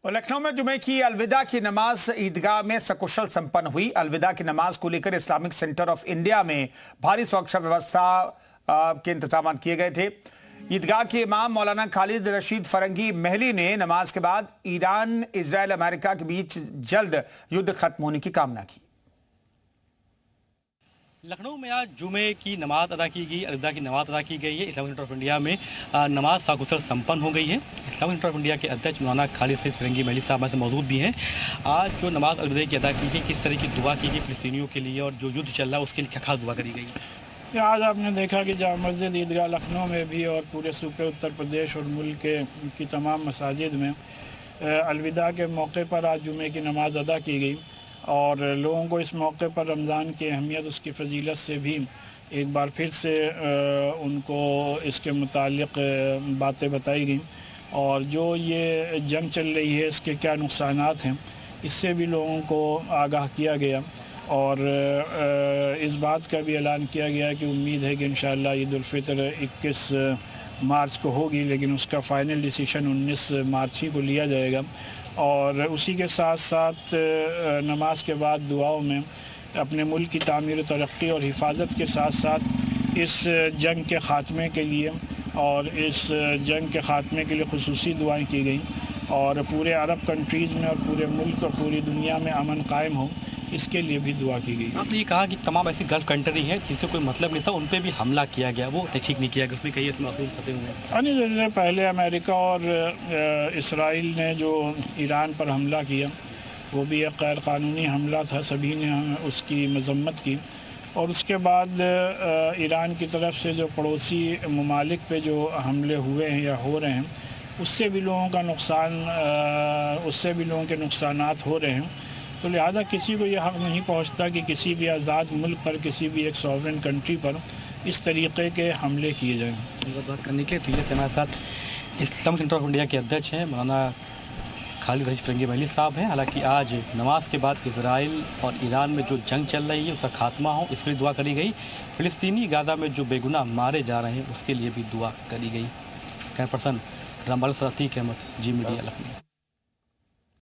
और लखनऊ में जुमे की अलविदा की नमाज ईदगाह में सकुशल संपन्न हुई। अलविदा की नमाज को लेकर इस्लामिक सेंटर ऑफ इंडिया में भारी सुरक्षा व्यवस्था के इंतजाम किए गए थे। ईदगाह के इमाम मौलाना खालिद रशीद फरंगी महली ने नमाज के बाद ईरान, इजराइल, अमेरिका के बीच जल्द युद्ध खत्म होने की कामना की। लखनऊ में आज जुमे की नमाज अदा की गई, अलविदा की नमाज अदा की गई है। इस्लामिक सेंटर ऑफ इंडिया में नमाज साकुशल संपन्न हो गई है। इस्लामिक सेंटर ऑफ इंडिया के अध्यक्ष मौलाना खालिद रशीद फरंगी महली साहब हमारे से मौजूद भी हैं। आज जो नमाज अलविदा की अदा की गई, किस तरह की दुआ की गई फिलिस्तीनियों के लिए और जो युद्ध चल रहा है उसके लिए क्या खास दुआ करी गई? आज आपने देखा कि जामा मस्जिद ईदगाह लखनऊ में भी और पूरे सूबे उत्तर प्रदेश और मुल्क की तमाम मसाजिद में अलविदा के मौके पर आज जुमे की नमाज अदा की गई और लोगों को इस मौके पर रमज़ान की अहमियत, उसकी फ़जीलत से भी एक बार फिर से उनको इसके मुतालिक बातें बताई गई और जो ये जंग चल रही है इसके क्या नुकसानात हैं इससे भी लोगों को आगाह किया गया और इस बात का भी ऐलान किया गया कि उम्मीद है कि इंशाअल्लाह ईद उल फितर 21 मार्च को होगी, लेकिन उसका फ़ाइनल डिसीशन 19 मार्च ही को लिया जाएगा। और उसी के साथ साथ नमाज के बाद दुआओं में अपने मुल्क की तामीर तरक्की और हिफाजत के साथ साथ इस जंग के ख़ात्मे के लिए और इस जंग के ख़ात्मे के लिए खुसूसी दुआएं की गई और पूरे अरब कंट्रीज़ में और पूरे मुल्क और पूरी दुनिया में अमन कायम हो, इसके लिए भी दुआ की गई। आपने ये कहा कि तमाम ऐसी गल्फ़ कंट्री हैं जिनसे कोई मतलब नहीं था, उन पर भी हमला किया गया, वो ठीक नहीं किया गया, उसमें कई महसूस करते हुए जैसे पहले अमेरिका और इसराइल ने जो ईरान पर हमला किया वो भी एक गैर क़ानूनी हमला था, सभी ने उसकी मजम्मत की और उसके बाद ईरान की तरफ से जो पड़ोसी ममालिक पे जो हमले हुए हैं या हो रहे हैं उससे भी लोगों का नुकसान, उससे भी लोगों के नुकसानात हो रहे हैं। तो लिहाजा किसी को यह हक़ नहीं पहुंचता कि किसी भी आज़ाद मुल्क पर, किसी भी एक सॉवरेन कंट्री पर इस तरीक़े के हमले किए जाएँ। बात करने के लिए हमारे साथ इस्लामिक सेंटर ऑफ इंडिया के अध्यक्ष हैं मौलाना खालिद रशीद फरंगी महली साहब हैं। हालांकि आज नमाज के बाद इजराइल और ईरान में जो जंग चल रही है उसका खात्मा हो, इसके लिए दुआ करी गई। फ़िलिस्तीनी गाज़ा में जो बेगुनाह मारे जा रहे हैं उसके लिए भी दुआ करी गई। कैमरा पर्सन रामबाल अतीक अहमद, जी मीडिया लखनऊ।